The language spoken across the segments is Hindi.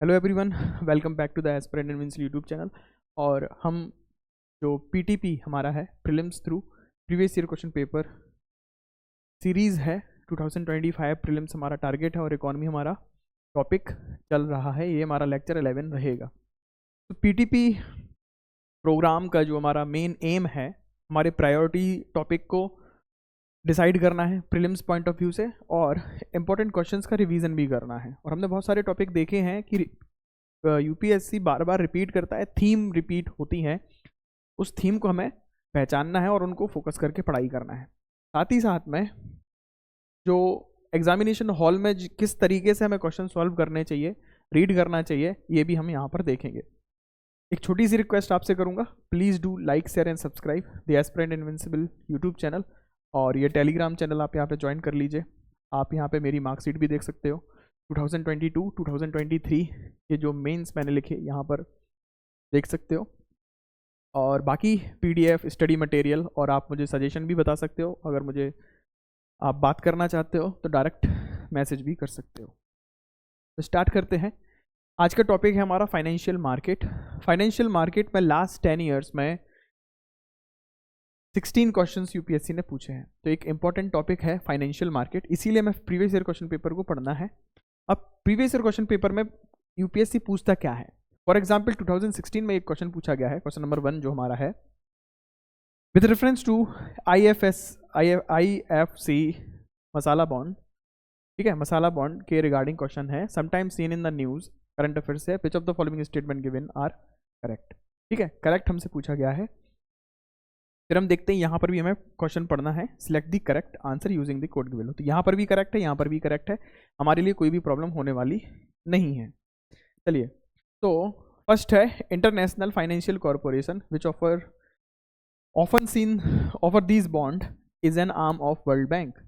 Hello everyone, welcome back to the aspirant and wins YouTube channel. और हम जो पीटीपी हमारा है prelims through previous year question paper series है 2025 प्रीलिम्स हमारा टारगेट है और इकॉनमी हमारा टॉपिक चल रहा है। ये हमारा लेक्चर 11 रहेगा। तो पीटीपी प्रोग्राम का जो हमारा मेन एम है, हमारे प्रायोरिटी टॉपिक को डिसाइड करना है प्रीलिम्स पॉइंट ऑफ व्यू से और इम्पोर्टेंट क्वेश्चंस का रिवीजन भी करना है। और हमने बहुत सारे टॉपिक देखे हैं कि यूपीएससी बार बार रिपीट करता है, थीम रिपीट होती हैं, उस थीम को हमें पहचानना है और उनको फोकस करके पढ़ाई करना है। साथ ही साथ में जो एग्जामिनेशन हॉल में किस तरीके से हमें क्वेश्चन सॉल्व करने चाहिए, रीड करना चाहिए, ये भी हम यहाँ पर देखेंगे। एक छोटी सी रिक्वेस्ट आपसे करूँगा, please do like share and subscribe the aspirant invincible YouTube channel. और ये टेलीग्राम चैनल आप यहाँ पे ज्वाइन कर लीजिए। आप यहाँ पे मेरी मार्कशीट भी देख सकते हो 2022 2023 ये जो मेंस मैंने लिखे यहाँ पर देख सकते हो। और बाकी पीडीएफ स्टडी मटेरियल, और आप मुझे सजेशन भी बता सकते हो। अगर मुझे आप बात करना चाहते हो तो डायरेक्ट मैसेज भी कर सकते हो। तो स्टार्ट करते हैं। आज का टॉपिक है हमारा फाइनेंशियल मार्केट। फाइनेंशियल मार्केट में लास्ट 10 ईयर्स में 16 क्वेश्चंस यूपीएससी ने पूछे हैं। तो एक इंपॉर्टेंट टॉपिक है फाइनेंशियल मार्केट, इसीलिए मैं प्रीवियस ईयर क्वेश्चन पेपर को पढ़ना है। अब प्रीवियस ईयर क्वेश्चन पेपर में यूपीएससी पूछता क्या है। फॉर एग्जांपल 2016 में एक क्वेश्चन पूछा गया है, क्वेश्चन नंबर 1 जो हमारा है, with reference to IFC masala bond. ठीक है, मसाला बॉन्ड के रिगार्डिंग क्वेश्चन है। Sometimes seen in the news, current affairs है, which of the following statement given are correct. ठीक है, करेक्ट हमसे पूछा गया है। फिर हम देखते हैं यहाँ पर भी हमें क्वेश्चन पढ़ना है, select the correct answer using the code given. तो यहाँ पर भी करेक्ट है, यहाँ पर भी करेक्ट है, हमारे लिए कोई भी प्रॉब्लम होने वाली नहीं है। चलिए, तो फर्स्ट है international financial corporation which often seen offer this bond is an arm of world bank.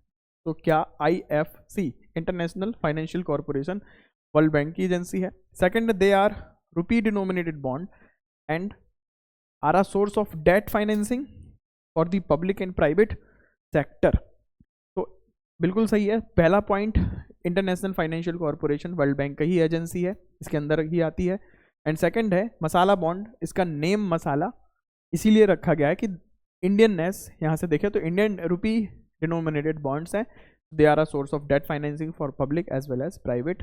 तो क्या IFC international financial corporation world bank की एजेंसी है। Second, they are rupee denominated bond and are a source of debt financing for the public and private sector. तो बिल्कुल सही है, पहला point international financial corporation world bank का ही एजेंसी है, इसके अंदर ही आती है। एंड सेकंड है मसाला बॉन्ड, इसका नेम मसाला इसीलिए रखा गया है कि इंडियननेस, यहाँ से देखें तो इंडियन रुपी डिनोमिनेटेड बॉन्ड्स हैं, they are a source of debt financing for public as well as private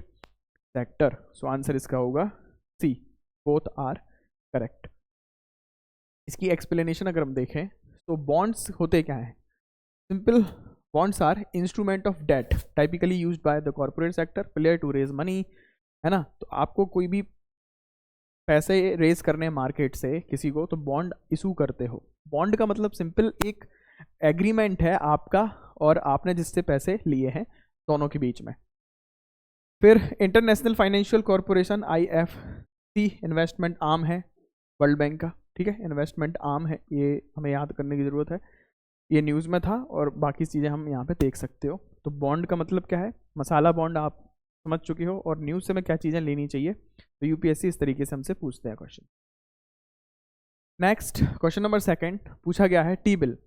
sector. So answer इसका होगा सी, बोथ आर करेक्ट। इसकी एक्सप्लेनेशन अगर हम देखें तो बॉन्ड्स होते क्या हैं, simple, bonds are instrument of debt typically used by the corporate sector player to raise money, है ना। तो आपको कोई भी पैसे रेज करने मार्केट से किसी को, तो बॉन्ड इशू करते हो। बॉन्ड का मतलब सिंपल एक एग्रीमेंट है आपका और आपने जिससे पैसे लिए हैं, दोनों के बीच में। फिर international financial corporation IFC investment arm है वर्ल्ड बैंक का। ठीक है, इन्वेस्टमेंट आर्म है, ये हमें याद करने की ज़रूरत है। ये न्यूज़ में था और बाकी चीज़ें हम यहाँ पे देख सकते हो। तो बॉन्ड का मतलब क्या है, मसाला बॉन्ड आप समझ चुके हो। और न्यूज़ से मैं क्या चीज़ें लेनी चाहिए, तो यूपीएससी इस तरीके से हमसे पूछते हैं क्वेश्चन। नेक्स्ट क्वेश्चन नंबर 2 पूछा गया है टी बिल,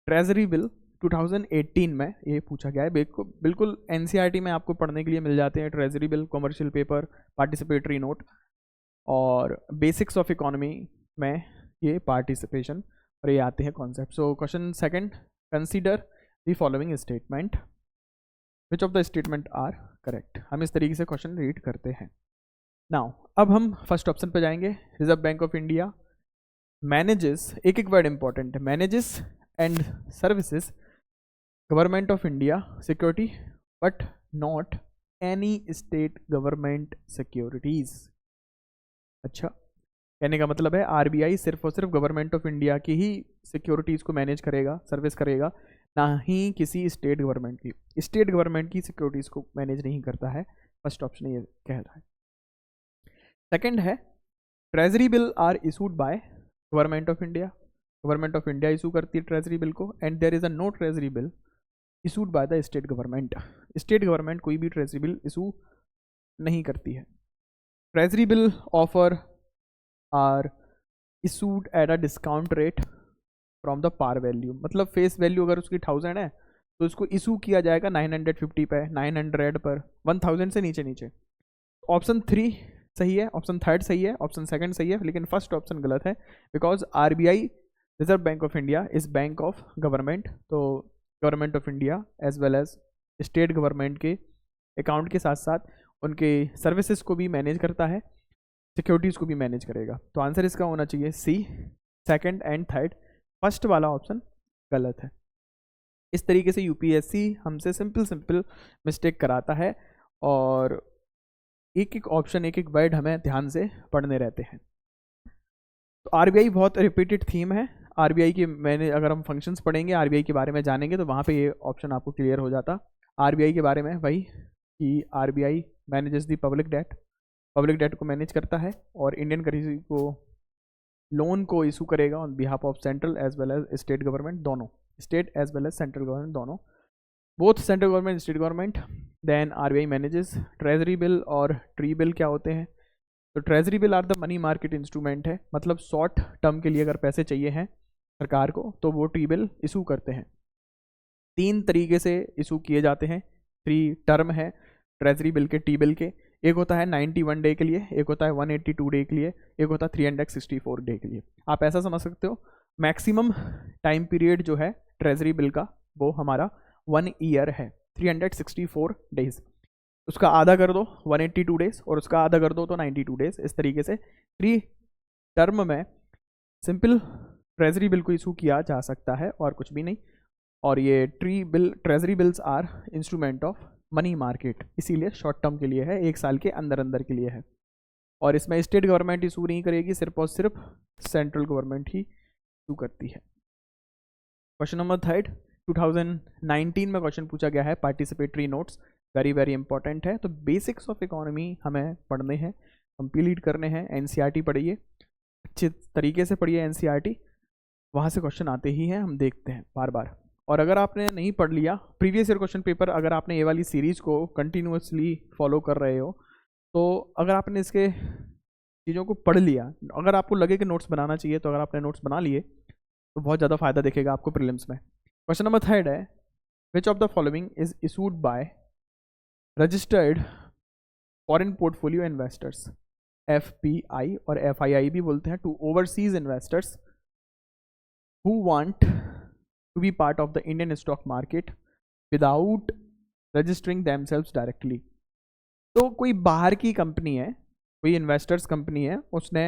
ट्रेजरी बिल 2018 में ये पूछा गया है। बिल्कुल NCERT में आपको पढ़ने के लिए मिल जाते हैं treasury bill, commercial paper, participatory note और बेसिक्स ऑफ इकोनॉमी में ये पार्टिसिपेशन और ये आते हैं concept. So question 2, consider the following statement, which of the statement are correct. हम इस तरीके से क्वेश्चन रीड करते हैं। नाउ अब हम फर्स्ट ऑप्शन पे जाएंगे, reserve bank of India manages, एक वर्ड इंपॉर्टेंट है, manages and services government of India security but not any state government securities. अच्छा, कहने का मतलब है RBI सिर्फ और सिर्फ गवर्नमेंट ऑफ इंडिया की ही सिक्योरिटीज़ को मैनेज करेगा, सर्विस करेगा, ना ही किसी स्टेट गवर्नमेंट की। स्टेट गवर्नमेंट की सिक्योरिटीज़ को मैनेज नहीं करता है, फर्स्ट ऑप्शन ये कह रहा है। सेकंड है treasury bill are issued by government of India, government of India issue करती है ट्रेजरी बिल को। And there is a no treasury bill issued by the state government, state government कोई भी ट्रेजरी बिल इशू नहीं करती है। Treasury bill offer are issued at a discount rate from the par value, मतलब फेस वैल्यू अगर उसकी 1000 है तो इसको इशू किया जाएगा 950 पे, 900 पर, 1000 से नीचे नीचे। ऑप्शन 3 सही है, ऑप्शन थर्ड सही है, ऑप्शन सेकंड सही है, लेकिन फर्स्ट ऑप्शन गलत है, because RBI reserve bank of India is bank of government, तो government of India as well as state government के अकाउंट के साथ साथ उनके सर्विसेज को भी मैनेज करता है, सिक्योरिटीज़ को भी मैनेज करेगा। तो आंसर इसका होना चाहिए सी, सेकंड एंड थर्ड, फर्स्ट वाला ऑप्शन गलत है। इस तरीके से यूपीएससी हमसे सिंपल मिस्टेक कराता है और एक एक ऑप्शन एक एक वर्ड हमें ध्यान से पढ़ने रहते हैं। तो आरबीआई बहुत रिपीटेड थीम है। आरबीआई के मैंने अगर हम फंक्शंस पढ़ेंगे, आरबीआई के बारे में जानेंगे तो वहाँ पे ये ऑप्शन आपको क्लियर हो जाता। आरबीआई के बारे में वही कि RBI manages the public debt को मैनेज करता है और इंडियन करेंसी को लोन को इशू करेगा on behalf of central as well as state government, दोनों state as well as central government, दोनों both central government state government. Then RBI manages treasury bill और ट्री बिल। क्या होते हैं? तो treasury bill are the money market instrument है, मतलब शॉर्ट टर्म के लिए अगर पैसे चाहिए हैं सरकार को तो वो ट्री बिल इशू करते हैं। 3 तरीके से इशू किए जाते हैं, 3 टर्म है ट्रेजरी बिल के, टी बिल के। एक होता है 91 डे के लिए, एक होता है 182 डे के लिए, एक होता है 364 डे के लिए। आप ऐसा समझ सकते हो मैक्सिमम टाइम पीरियड जो है ट्रेजरी बिल का वो हमारा 1 ईयर है, 364 डेज। उसका आधा कर दो 182 डेज और उसका आधा कर दो तो 92 डेज। इस तरीके से 3 टर्म में सिंपल ट्रेजरी बिल को इशू किया जा सकता है और कुछ भी नहीं। और ये treasury bills are instrument of money market, इसीलिए शॉर्ट टर्म के लिए है, 1 साल के अंदर के लिए है। और इसमें स्टेट गवर्नमेंट इशू नहीं करेगी, सिर्फ और सिर्फ सेंट्रल गवर्नमेंट ही इशू करती है। क्वेश्चन नंबर 3, 2019 में क्वेश्चन पूछा गया है पार्टिसिपेटरी नोट्स, वेरी इंपॉर्टेंट है। तो बेसिक्स ऑफ इकोनॉमी हमें पढ़ने हैं, कंप्लीट करने हैं। एनसीईआरटी पढ़िए, अच्छे तरीके से पढ़िए एनसीईआरटी, वहाँ से क्वेश्चन आते ही हैं, हम देखते हैं बार बार। और अगर आपने नहीं पढ़ लिया प्रीवियस ईयर क्वेश्चन पेपर, अगर आपने ये वाली सीरीज़ को कंटिन्यूसली फॉलो कर रहे हो, तो अगर आपने इसके चीज़ों को पढ़ लिया, अगर आपको लगे कि नोट्स बनाना चाहिए, तो अगर आपने नोट्स बना लिए तो बहुत ज़्यादा फायदा दिखेगा आपको प्रीलिम्स में। क्वेश्चन नंबर 3 है, which of the following is issued by registered foreign portfolio investors, FPI और एफआईआई भी बोलते हैं, to overseas investors who want to be part of the Indian stock market without registering themselves directly। तो कोई बाहर की कंपनी है, कोई इन्वेस्टर्स कंपनी है, उसने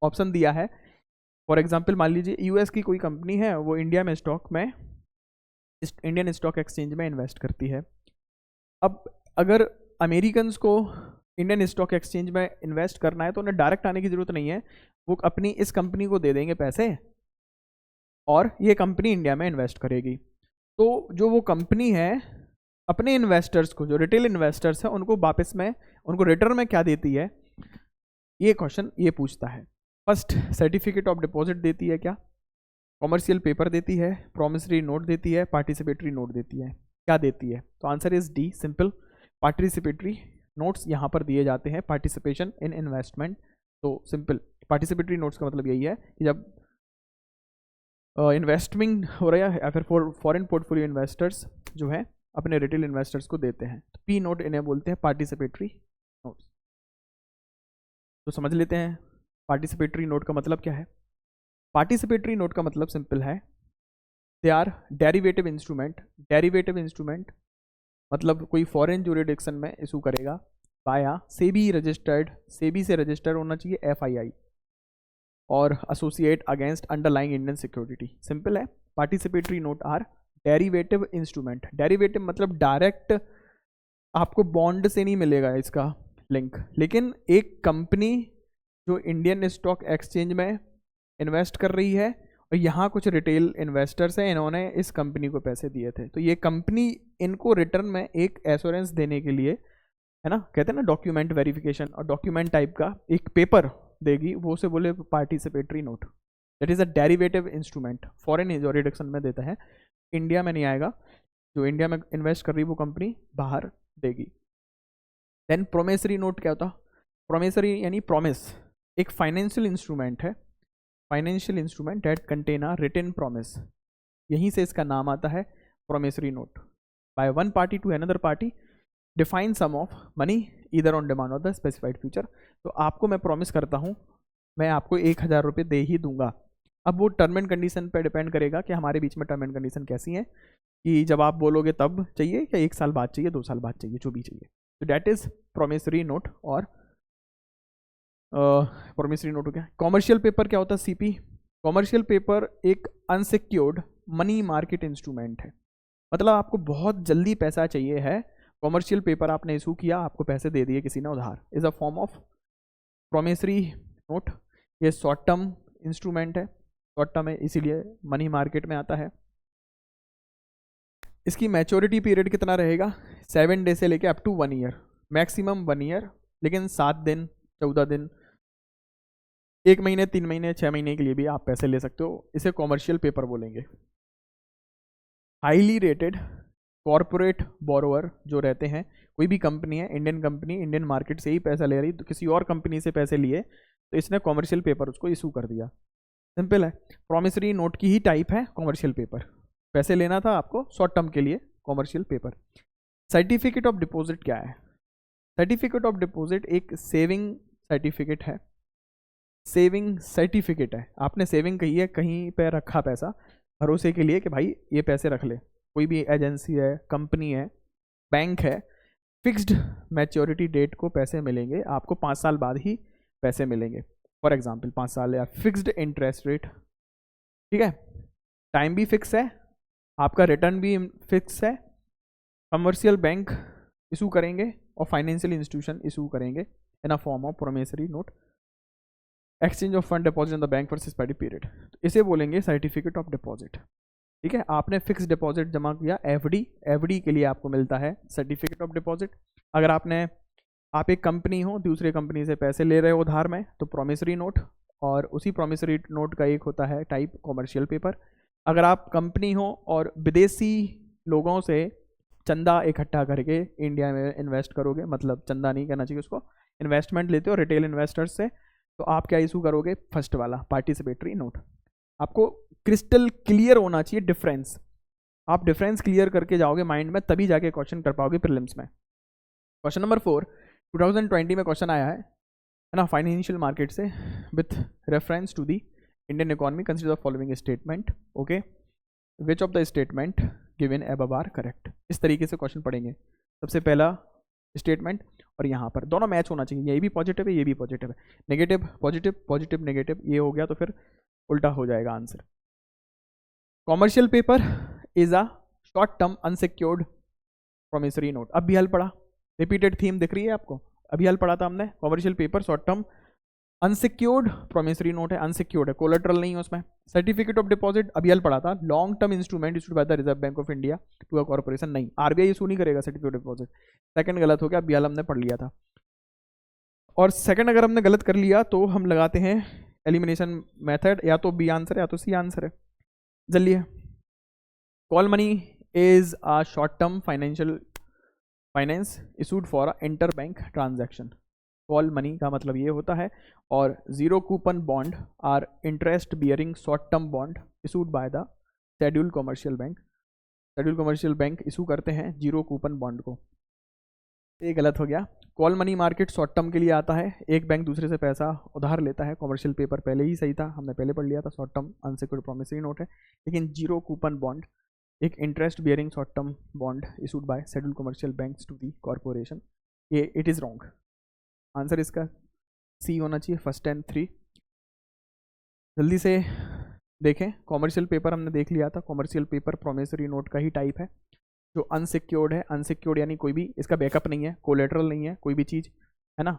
ऑप्शन दिया है। फॉर एग्जांपल मान लीजिए यूएस की कोई कंपनी है, वो इंडिया में स्टॉक में इंडियन स्टॉक एक्सचेंज में इन्वेस्ट करती है। अब अगर अमेरिकन्स को इंडियन स्टॉक एक्सचेंज में इन्वेस्ट करना है तो उन्हें डायरेक्ट आने की जरूरत नहीं है, वो अपनी इस कंपनी को दे देंगे पैसे और ये कंपनी इंडिया में इन्वेस्ट करेगी। तो जो वो कंपनी है अपने इन्वेस्टर्स को, जो रिटेल इन्वेस्टर्स हैं, उनको वापस में, उनको रिटर्न में क्या देती है, ये क्वेश्चन ये पूछता है। फर्स्ट, सर्टिफिकेट ऑफ डिपॉजिट देती है क्या, कॉमर्शियल पेपर देती है, प्रॉमिसरी नोट देती है, पार्टिसिपेटरी नोट देती है, क्या देती है? तो answer is D, simple participatory notes यहाँ पर दिए जाते हैं, पार्टिसिपेशन इन इन्वेस्टमेंट। तो सिंपल पार्टिसिपेटरी नोट्स का मतलब यही है कि जब इन्वेस्टमेंट हो रहा है या फिर फॉरेन पोर्टफोलियो इन्वेस्टर्स जो है अपने रिटेल इन्वेस्टर्स को देते हैं, तो पी नोट इन्हें बोलते हैं पार्टिसिपेटरी नोट्स। तो समझ लेते हैं पार्टिसिपेटरी नोट का मतलब क्या है। पार्टिसिपेटरी नोट का मतलब सिंपल है, they are derivative instrument. Derivative instrument मतलब कोई फॉरेन ज्यूरिडिक्शन में इशू करेगा बाया सेबी रजिस्टर्ड, सेबी से रजिस्टर्ड होना चाहिए एफआईआई, और associate against underlying Indian security. Simple है, participatory note are derivative instrument. Derivative मतलब डायरेक्ट आपको बॉन्ड से नहीं मिलेगा इसका लिंक, लेकिन एक कंपनी जो इंडियन स्टॉक एक्सचेंज में इन्वेस्ट कर रही है और यहाँ कुछ रिटेल इन्वेस्टर्स हैं, इन्होंने इस कंपनी को पैसे दिए थे, तो ये कंपनी इनको रिटर्न में एक एश्योरेंस देने के लिए, है ना, कहते हैं ना डॉक्यूमेंट वेरिफिकेशन, और डॉक्यूमेंट टाइप का एक पेपर देगी, वो से बोले participatory note. That is a derivative instrument, foreign jurisdiction में देता है, इंडिया में नहीं आएगा, जो इंडिया में इन्वेस्ट कर रही वो कंपनी बाहर देगी। देन प्रोमिसरी नोट क्या होता? प्रोमिसरी यानी प्रॉमिस, एक फाइनेंशियल इंस्ट्रूमेंट है, financial instrument that contain a written promise, यहीं से इसका नाम आता है promissory note. By one party to another party, define sum of money either on demand of the specified future. तो आपको मैं प्रॉमिस करता हूँ मैं आपको 1,000 रुपये दे ही दूंगा। अब वो टर्म एंड कंडीशन पे डिपेंड करेगा कि हमारे बीच में टर्म एंड कंडीशन कैसी है, कि जब आप बोलोगे तब चाहिए या 1 साल बाद चाहिए, 2 साल बाद चाहिए, जो भी चाहिए। तो डैट इज प्रोमिसरी नोट और प्रोमिसरी नोट हो गया। कॉमर्शियल पेपर क्या होता है? सीपी। कॉमर्शियल पेपर एक अनसिक्योर्ड मनी मार्केट इंस्ट्रूमेंट है, मतलब आपको बहुत जल्दी पैसा चाहिए है, कॉमर्शियल पेपर आपने इशू किया, आपको पैसे दे दिए किसी ने उधार, is a form of promissory note. ये शॉर्ट टर्म इंस्ट्रूमेंट है, शॉर्ट टर्म है इसीलिए मनी मार्केट में आता है। इसकी मैच्योरिटी पीरियड कितना रहेगा? 7 डे से लेके up to 1 year, maximum 1 year, लेकिन 7 दिन, 14 दिन, 1 महीने, 3 महीने, 6 महीने के लिए भी आप पैसे ले सकते हो। इसे कॉमर्शियल पेपर बोलेंगे। हाईली रेटेड कॉरपोरेट बोरोअर जो रहते हैं, कोई भी कंपनी है, इंडियन कंपनी, इंडियन मार्केट से ही पैसा ले रही, तो किसी और कंपनी से पैसे लिए तो इसने कॉमर्शियल पेपर उसको इशू कर दिया। सिंपल है। प्रोमिसरी नोट की ही टाइप है कॉमर्शियल पेपर, पैसे लेना था आपको शॉर्ट टर्म के लिए, commercial paper. Certificate of deposit क्या है? सर्टिफिकेट ऑफ डिपॉजिट एक सेविंग सर्टिफिकेट है, सेविंग सर्टिफिकेट है। आपने सेविंग कही है, कहीं पे रखा पैसा भरोसे के लिए कि भाई ये पैसे रख ले, कोई भी एजेंसी है, कंपनी है, बैंक है, फिक्स्ड मैच्योरिटी डेट को पैसे मिलेंगे आपको, 5 साल बाद ही पैसे मिलेंगे, फॉर एग्जांपल 5 साल, या फिक्स्ड इंटरेस्ट रेट, ठीक है, टाइम भी फिक्स है, आपका रिटर्न भी फिक्स है। कमर्शियल बैंक इशू करेंगे और फाइनेंशियल इंस्टीट्यूशन इशू करेंगे in a form of promissory note. Exchange of fund deposit in the bank for specified period, तो इसे बोलेंगे सर्टिफिकेट ऑफ डिपॉजिट। ठीक है, आपने फिक्स डिपॉजिट जमा किया, एफडी, एफडी के लिए आपको मिलता है सर्टिफिकेट ऑफ डिपॉजिट। अगर आप एक कंपनी हो, दूसरे कंपनी से पैसे ले रहे हो उधार में, तो प्रोमिसरी नोट, और उसी प्रोमिसरी नोट का एक होता है टाइप कॉमर्शियल पेपर। अगर आप कंपनी हो और विदेशी लोगों से चंदा इकट्ठा करके इंडिया में इन्वेस्ट करोगे, मतलब चंदा नहीं कहना चाहिए उसको, इन्वेस्टमेंट लेते हो रिटेल इन्वेस्टर्स से, तो आप क्या इशू करोगे? फर्स्ट वाला पार्टिसिपेटरी नोट। आपको क्रिस्टल क्लियर होना चाहिए डिफरेंस, आप डिफरेंस क्लियर करके जाओगे माइंड में, तभी जाके क्वेश्चन कर पाओगे प्रीलिम्स में। क्वेश्चन नंबर 4 2020 में क्वेश्चन आया है ना, फाइनेंशियल मार्केट से, with reference to the Indian economy consider the following statement, okay, which of the statement given above are correct. इस तरीके से क्वेश्चन पढ़ेंगे। सबसे पहला स्टेटमेंट, और यहाँ पर दोनों मैच होना चाहिए, ये भी पॉजिटिव है, ये भी पॉजिटिव है, नेगेटिव पॉजिटिव, पॉजिटिव नेगेटिव, ये हो गया तो फिर उल्टा हो जाएगा answer. Commercial paper is a short term unsecured promissory note. अब भी हल पढ़ा, रिपीटेड थीम दिख रही है आपको, अभी हल पढ़ा था हमने। Commercial paper short term unsecured promissory note है, अनसिक्योर्ड है, कोलेटरल नहीं है उसमें। सर्टिफिकेट ऑफ डिपॉजिट अभी हल पढ़ा था, long term instrument issued by the Reserve bank of India to a corporation, नहीं, आरबीआई इशू नहीं करेगा सर्टिफिकेट ऑफ डिपॉजिट। सेकंड गलत हो गया, अभी हल हमने पढ़ लिया था। और सेकंड अगर हमने गलत कर लिया तो हम लगाते हैं एलिमिनेशन मेथड, या तो बी आंसर है या तो सी आंसर है। जल्दी है। Call money is a short term finance issued for inter bank transaction. Call money का मतलब ये होता है। और zero coupon bond are interest bearing short term bond issued by the schedule commercial bank. Schedule commercial bank issue करते हैं जीरो कूपन बॉन्ड को। ये गलत हो गया। Call money market short term के लिए आता है, एक बैंक दूसरे से पैसा उधार लेता है। कमर्शियल पेपर पहले ही सही था, हमने पहले पढ़ लिया था, short term unsecured promissory note है। लेकिन जीरो कूपन बॉन्ड एक interest bearing short term bond issued by schedule commercial banks to the corporation. ये इट इज़ रॉन्ग, आंसर इसका सी होना चाहिए, फर्स्ट एंड 3। जल्दी से देखें, कॉमर्शियल पेपर हमने देख लिया था, कॉमर्शियल पेपर प्रोमिसरी नोट का ही टाइप है जो अनसिक्योर्ड है। अनसिक्योर्ड यानी कोई भी इसका बैकअप नहीं है, कोलेटरल नहीं है, कोई भी चीज़, है ना,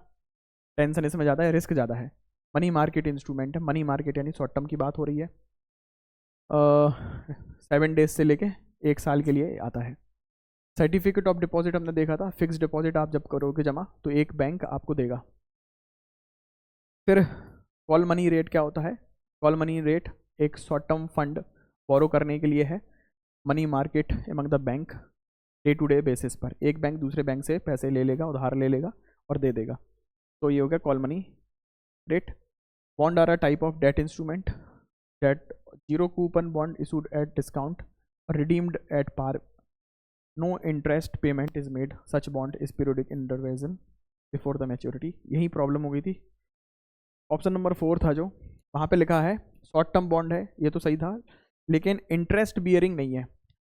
टेंशन इसमें ज़्यादा है, रिस्क ज़्यादा है। मनी मार्केट इंस्ट्रूमेंट है, मनी मार्केट यानी शॉर्ट टर्म की बात हो रही है। 7 डेज से लेके 1 साल के लिए आता है। सर्टिफिकेट ऑफ डिपॉजिट हमने देखा था, फिक्स डिपॉजिट आप जब करोगे जमा तो एक बैंक आपको देगा। फिर कॉल मनी रेट क्या होता है? कॉल मनी रेट एक शॉर्ट टर्म फंड बोरो करने के लिए है, money market among the bank, day to day basis पर एक बैंक दूसरे बैंक से पैसे ले लेगा, उधार ले लेगा और दे देगा, तो ये हो गया call money rate. Bond are a type of debt instrument debt zero coupon bond issued at discount redeemed at par, no interest payment is made, such bond is periodic intervention before the maturity. यही प्रॉब्लम हो गई थी। ऑप्शन नंबर 4 था जो, वहाँ पे लिखा है शॉर्ट टर्म बॉन्ड है, ये तो सही था, लेकिन इंटरेस्ट बियरिंग नहीं है,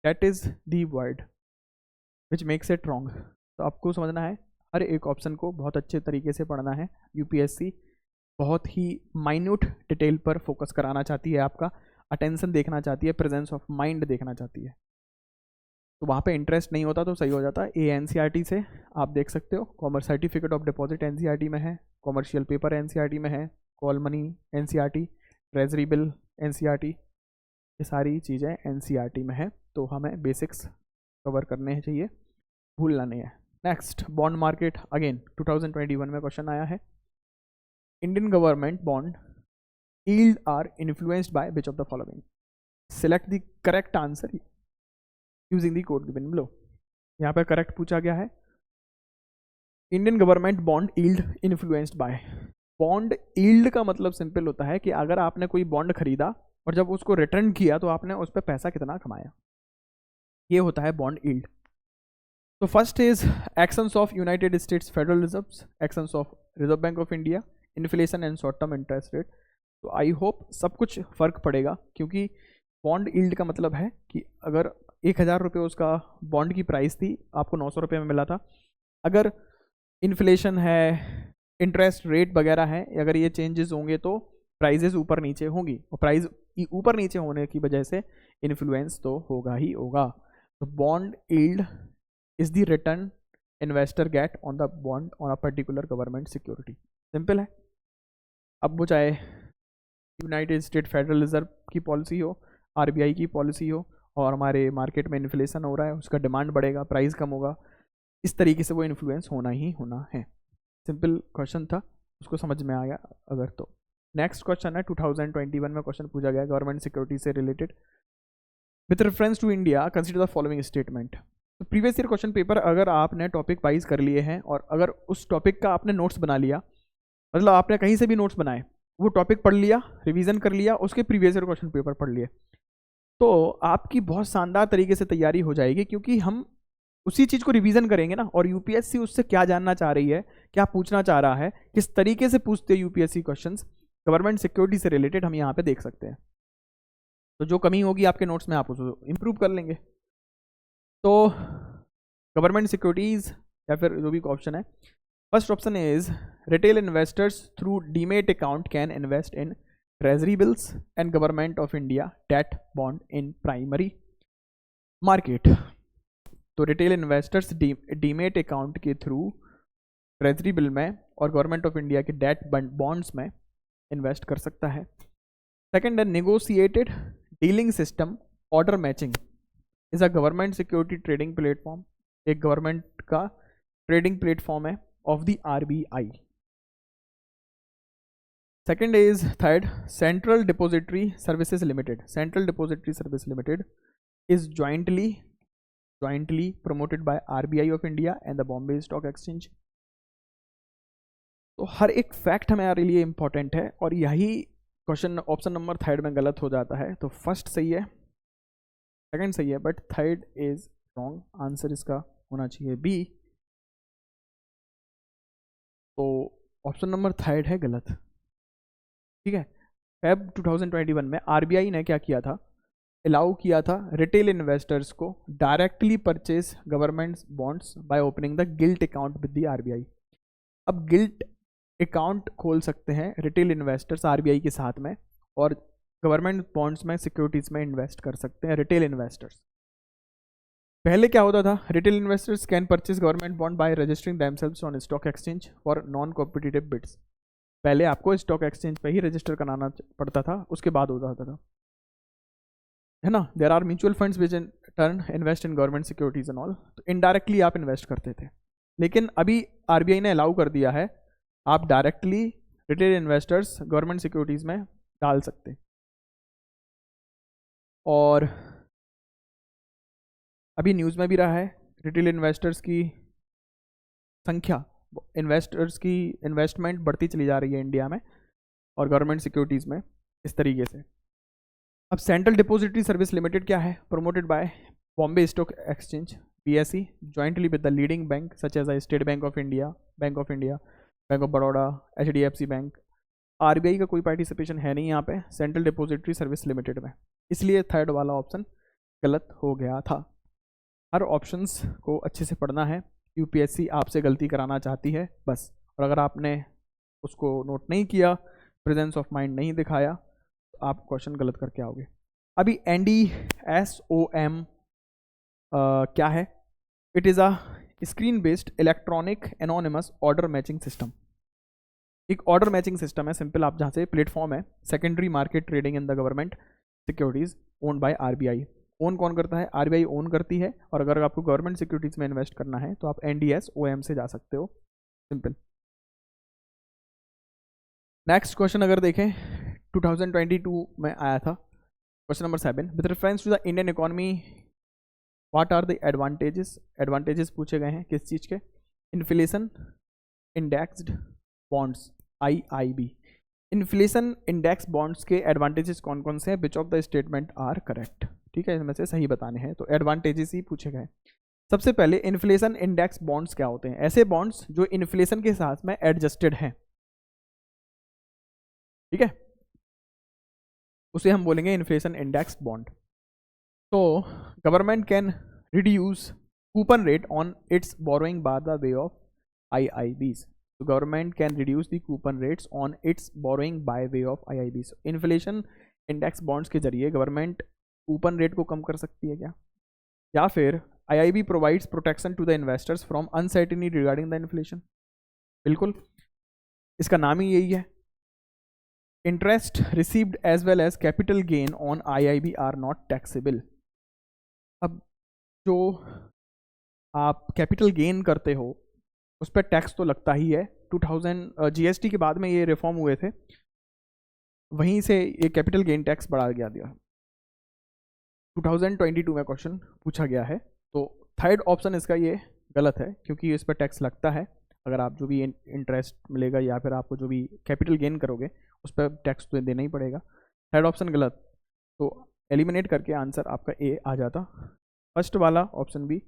that is the word which makes it wrong. तो आपको समझना है, हर एक ऑप्शन को बहुत अच्छे तरीके से पढ़ना है। यूपीएससी बहुत ही माइन्यूट डिटेल पर फोकस कराना चाहती है, आपका अटेंशन देखना चाहती है, प्रेजेंस ऑफ माइंड देखना चाहती है। तो वहाँ पे इंटरेस्ट नहीं होता तो सही हो जाता है। ए एनसीईआरटी से आप देख सकते हो, commerce certificate of deposit NCERT में है, कॉमर्शियल पेपर एनसीईआरटी में है, call money NCERT, treasury bill NCERT, ये सारी चीज़ें एनसीईआरटी में है। तो हमें बेसिक्स कवर करने चाहिए, भूलना नहीं है। Next, bond market. अगेन 2021 में क्वेश्चन आया है, Indian government bond yield are influenced by which of the following? Select the correct answer using the code given below. यहाँ पर करेक्ट पूछा गया है, Indian government bond yield influenced by। Bond yield का मतलब सिंपल होता है कि अगर आपने कोई बॉन्ड खरीदा और जब उसको रिटर्न किया तो आपने उस पर पैसा कितना कमाया, ये होता है बॉन्ड yield। तो first is actions of United states federal reserves, actions of reserve bank of India, inflation and short term interest rate. तो आई होप सब कुछ फर्क पड़ेगा, क्योंकि बॉन्ड यील्ड का मतलब है कि अगर 1000 रुपये उसका बॉन्ड की प्राइस थी, आपको 900 रुपये में मिला था। अगर इन्फ्लेशन है, इंटरेस्ट रेट वगैरह है, अगर ये चेंजेस होंगे तो प्राइजेस ऊपर नीचे होंगी, और प्राइस ऊपर नीचे होने की वजह से इन्फ्लुएंस तो होगा ही होगा। तो bond yield is the return investor get on the bond on a particular government security. Simple है। अब वो चाहे यूनाइटेड स्टेट फेडरल रिजर्व की पॉलिसी हो, आरबीआई की पॉलिसी हो, और हमारे मार्केट में इन्फ्लेशन हो रहा है, उसका डिमांड बढ़ेगा, प्राइस कम होगा, इस तरीके से वो इन्फ्लुएंस होना ही होना है। सिंपल क्वेश्चन था, उसको समझ में आया अगर तो। नेक्स्ट क्वेश्चन है 2021 में क्वेश्चन पूछा गया गवर्नमेंट सिक्योरिटी से related, with reference to India consider the following statement. तो प्रीवियस ईयर क्वेश्चन पेपर अगर आपने टॉपिक वाइज कर लिए हैं और अगर उस टॉपिक का आपने नोट्स बना लिया, मतलब आपने कहीं से भी नोट्स बनाए, वो टॉपिक पढ़ लिया, रिवीजन कर लिया, उसके प्रीवियस ईयर क्वेश्चन पेपर पढ़ लिए, तो आपकी बहुत शानदार तरीके से तैयारी हो जाएगी, क्योंकि हम उसी चीज़ को रिवीजन करेंगे ना। और यूपीएससी उससे क्या जानना चाह रही है, क्या पूछना चाह रहा है, किस तरीके से पूछते हैं यूपीएससी क्वेश्चंस गवर्नमेंट सिक्योरिटी से रिलेटेड, हम यहाँ पे देख सकते हैं। तो जो कमी होगी आपके नोट्स में आप उसको इम्प्रूव कर लेंगे। तो गवर्नमेंट सिक्योरिटीज या फिर जो भी ऑप्शन है, first option is retail investors through demat account can invest in treasury bills and government of India debt bond in primary market. तो रिटेल इन्वेस्टर्स डीमेट अकाउंट के थ्रू ट्रेजरी बिल में और गवर्नमेंट ऑफ इंडिया के डेट बॉन्ड्स में इन्वेस्ट कर सकता है। Second is negotiated dealing system order matching is a government security trading platform, एक गवर्नमेंट का ट्रेडिंग प्लेटफॉर्म है of the RBI. Second is third central depository services limited, central depository service limited is jointly promoted by RBI of India and the Bombay Stock Exchange। तो हर एक फैक्ट हमारे लिए इंपॉर्टेंट है, और यही क्वेश्चन ऑप्शन नंबर थर्ड में गलत हो जाता है। तो फर्स्ट सही है, सेकंड सही है, but third is wrong. Answer इसका होना चाहिए बी। तो ऑप्शन नंबर थर्ड है गलत। ठीक है। फेब 2021 में आरबीआई ने क्या किया था, अलाउ किया था रिटेल इन्वेस्टर्स को directly purchase government bonds by opening the gilt account with the RBI. अब गिल्ट अकाउंट खोल सकते हैं रिटेल इन्वेस्टर्स आरबीआई के साथ में, और गवर्नमेंट बॉन्ड्स में सिक्योरिटीज में इन्वेस्ट कर सकते हैं रिटेल इन्वेस्टर्स। पहले क्या होता था, retail investors can purchase government bond by registering themselves on stock exchange for non competitive bids. पहले आपको स्टॉक एक्सचेंज पे ही रजिस्टर कराना पड़ता था, उसके बाद होता था, है ना। There are mutual funds which in turn invest in government securities and all. तो इनडायरेक्टली आप इन्वेस्ट करते थे, लेकिन अभी आरबीआई ने अलाउ कर दिया है आप directly retail investors government securities में डाल सकते। और अभी न्यूज़ में भी रहा है रिटेल इन्वेस्टर्स की संख्या, इन्वेस्टर्स की इन्वेस्टमेंट बढ़ती चली जा रही है इंडिया में और गवर्नमेंट सिक्योरिटीज में इस तरीके से। अब सेंट्रल डिपोजिटरी सर्विस लिमिटेड क्या है, promoted by Bombay stock exchange. BSE jointly with the leading bank such as the State Bank of India, Bank of Baroda, HDFC bank. RBI का कोई पार्टिसिपेशन है नहीं यहाँ पे सेंट्रल डिपोजिटरी सर्विस लिमिटेड में, इसलिए थर्ड वाला ऑप्शन गलत हो गया था। हर ऑप्शंस को अच्छे से पढ़ना है, यूपीएससी आपसे गलती कराना चाहती है बस, और अगर आपने उसको नोट नहीं किया, प्रेजेंस ऑफ माइंड नहीं दिखाया, तो आप क्वेश्चन गलत करके आओगे। अभी NDSOM क्या है? It is a screen based electronic anonymous order matching system. एक ऑर्डर मैचिंग सिस्टम है सिंपल, आप जहाँ से प्लेटफॉर्म है secondary market trading in the government securities owned by RBI। Own कौन करता है? RBI ओन करती है, और अगर आपको गवर्नमेंट सिक्योरिटीज में इन्वेस्ट करना है तो आप NDSOM से जा सकते हो, सिंपल। नेक्स्ट क्वेश्चन अगर देखें 2022 में आया था, question number 7, with reference to the Indian economy what are the advantages? Advantages पूछे गए हैं किस चीज़ के? Inflation indexed bonds IIB। Inflation index bonds के एडवांटेजेस कौन कौन से हैं? Which of the statement are correct? ठीक है, इसमें से सही बताने हैं, तो एडवांटेजेस ही पूछे गए। सबसे पहले इन्फ्लेशन इंडेक्स बॉन्ड्स क्या होते हैं? ऐसे बॉन्ड्स जो इन्फ्लेशन के साथ में एडजस्टेड हैं, ठीक है, उसे हम बोलेंगे इन्फ्लेशन इंडेक्स बॉन्ड। तो government can reduce coupon rate on it's borrowing by the way of IIBs। तो government can reduce the coupon rates on it's borrowing by way of IIBs। Inflation index bonds के जरिए गवर्नमेंट कूपन रेट को कम कर सकती है क्या? या फिर IIB provides protection to the investors from uncertainty regarding the inflation. बिल्कुल, इसका नाम ही यही है। Interest received as well as capital gain on IIB are not taxable. अब जो आप कैपिटल गेन करते हो उस पर टैक्स तो लगता ही है। 2000 GST के बाद में ये रिफॉर्म हुए थे, वहीं से ये कैपिटल गेन टैक्स बढ़ा दिया 2022 में क्वेश्चन पूछा गया है। तो थर्ड ऑप्शन इसका ये गलत है, क्योंकि इस पर टैक्स लगता है। अगर आप जो भी इंटरेस्ट मिलेगा या फिर आपको जो भी कैपिटल गेन करोगे उस पर टैक्स तो देना ही पड़ेगा। थर्ड ऑप्शन गलत, तो एलिमिनेट करके आंसर आपका A आ जाता। फर्स्ट वाला ऑप्शन भी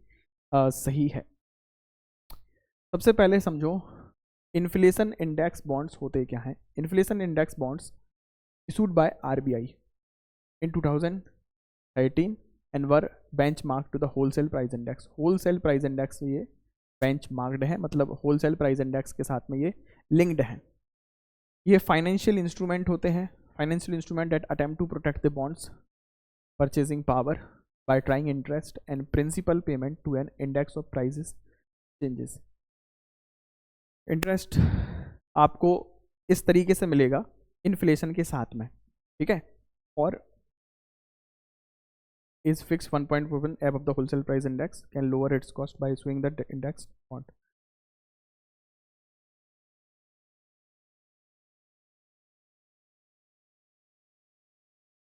सही है। सबसे पहले समझो इन्फ्लेशन इंडेक्स बॉन्ड्स होते क्या हैं। Inflation index bonds issued by RBI in 2013 and were benchmark to the wholesale price index. Wholesale price index से ये बेंचमार्क्ड है, मतलब होलसेल प्राइस इंडेक्स के साथ में ये लिंक्ड है। ये फाइनेंशियल इंस्ट्रूमेंट होते हैं, financial instrument that attempt to protect the bonds purchasing power by trying interest and principal payment to an index of prices changes. Interest आपको इस तरीके से मिलेगा इन्फ्लेशन के साथ में, ठीक है, और is fixed 1.4 above the wholesale price index can lower its cost by issuing the index bond।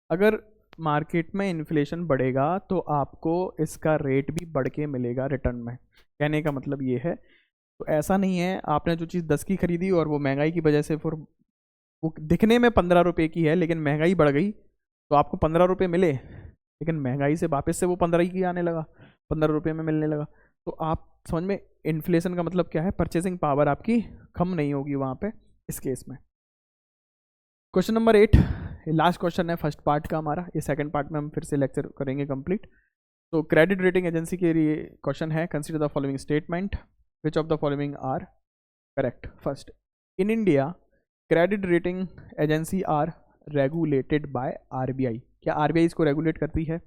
अगर मार्केट में इन्फ्लेशन बढ़ेगा तो आपको इसका रेट भी बढ़ के मिलेगा रिटर्न में। कहने का मतलब ये है, तो ऐसा नहीं है आपने जो चीज़ 10 की खरीदी और वो महंगाई की वजह से फिर वो दिखने में 15 रुपये की है, लेकिन महंगाई बढ़ गई तो आपको 15 रुपये मिले, लेकिन महंगाई से वापस से वो 15 की आने लगा, 15 रुपये में मिलने लगा। तो आप समझ में, इन्फ्लेशन का मतलब क्या है? परचेसिंग पावर आपकी कम नहीं होगी वहाँ पे इस केस में। क्वेश्चन नंबर 8 लास्ट क्वेश्चन है फर्स्ट पार्ट का हमारा। ये सेकंड पार्ट में हम फिर से लेक्चर करेंगे कंप्लीट। तो क्रेडिट रेटिंग एजेंसी के लिए क्वेश्चन है, consider the following statement, which of the following are correct. First, in India credit rating agency are regulated by RBI। क्या RBI इसको रेगुलेट करती है?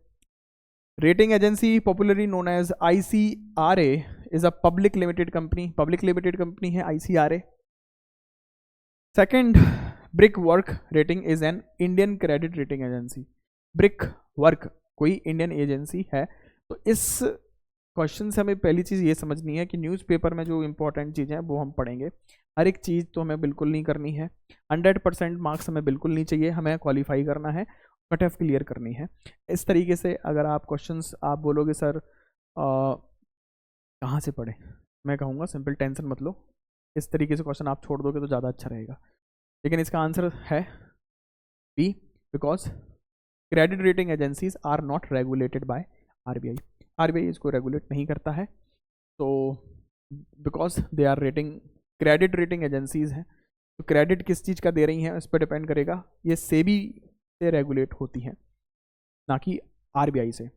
Rating agency popularly known as ICRA is a public limited company, public limited company है ICRA। Second, Brickwork rating is an Indian credit rating agency. Brickwork कोई इंडियन एजेंसी है। तो इस क्वेश्चन से हमें पहली चीज़ ये समझनी है कि न्यूज़पेपर में जो इंपॉर्टेंट चीज़ें हैं वो हम पढ़ेंगे। हर एक चीज़ तो हमें बिल्कुल नहीं करनी है, 100% मार्क्स हमें बिल्कुल नहीं चाहिए, हमें क्वालिफाई करना है, कट ऑफ क्लियर करनी है। इस तरीके से अगर आप क्वेश्चंस आप बोलोगे सर कहाँ से पढ़े, मैं कहूँगा सिंपल टेंशन मत लो, इस तरीके से क्वेश्चन आप छोड़ दोगे तो ज़्यादा अच्छा रहेगा। लेकिन इसका आंसर है B, because credit rating agencies are not regulated by RBI। RBI इसको रेगुलेट नहीं करता है। तो because they are rating, credit rating agencies हैं, तो क्रेडिट किस चीज़ का दे रही हैं इस पर डिपेंड करेगा। ये सेबी से रेगुलेट होती हैं, ना कि आरबीआई से।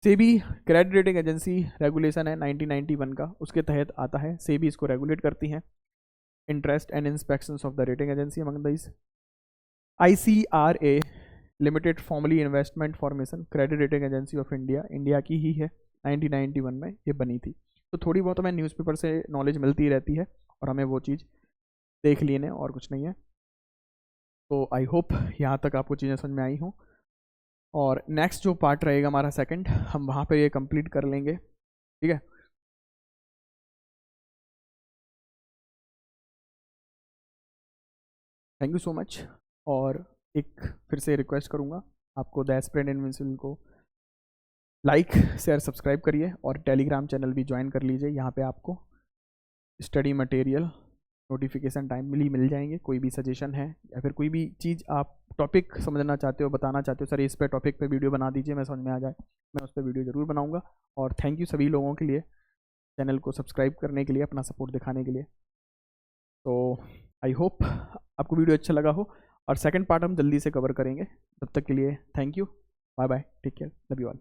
SEBI credit rating agency regulation है 1991 का, उसके तहत आता है। सेबी इसको रेगुलेट करती हैं। Interest and inspections of the rating agency among this. ICRA limited, formally investment formation credit rating agency of India, India की ही है, 1991 में ये बनी थी। तो थोड़ी बहुत हमें न्यूज़पेपर से नॉलेज मिलती रहती है और हमें वो चीज़ देख लेने, और कुछ नहीं है। तो आई होप यहाँ तक आपको चीज़ें समझ में आई हों। और नेक्स्ट जो पार्ट रहेगा हमारा सेकंड, हम वहाँ पे ये कंप्लीट कर लेंगे, ठीक है। Thank you so much. और एक फिर से रिक्वेस्ट करूँगा आपको, द एस्पिरेंट इनविंसिबल को लाइक शेयर सब्सक्राइब करिए, और टेलीग्राम चैनल भी ज्वाइन कर लीजिए। यहाँ पे आपको स्टडी मटेरियल नोटिफिकेशन टाइमली मिल जाएंगे। कोई भी सजेशन है या फिर कोई भी चीज़ आप टॉपिक समझना चाहते हो, बताना चाहते हो, सर इस पे टॉपिक पे वीडियो बना दीजिए, मैं समझ में आ जाए, मैं उस पर वीडियो ज़रूर बनाऊंगा। और थैंक यू सभी लोगों के लिए, चैनल को सब्सक्राइब करने के लिए, अपना सपोर्ट दिखाने के लिए। तो आई होप आपको वीडियो अच्छा लगा हो, और सेकंड पार्ट हम जल्दी से कवर करेंगे। तब तक के लिए thank you, bye bye, take care, love you all.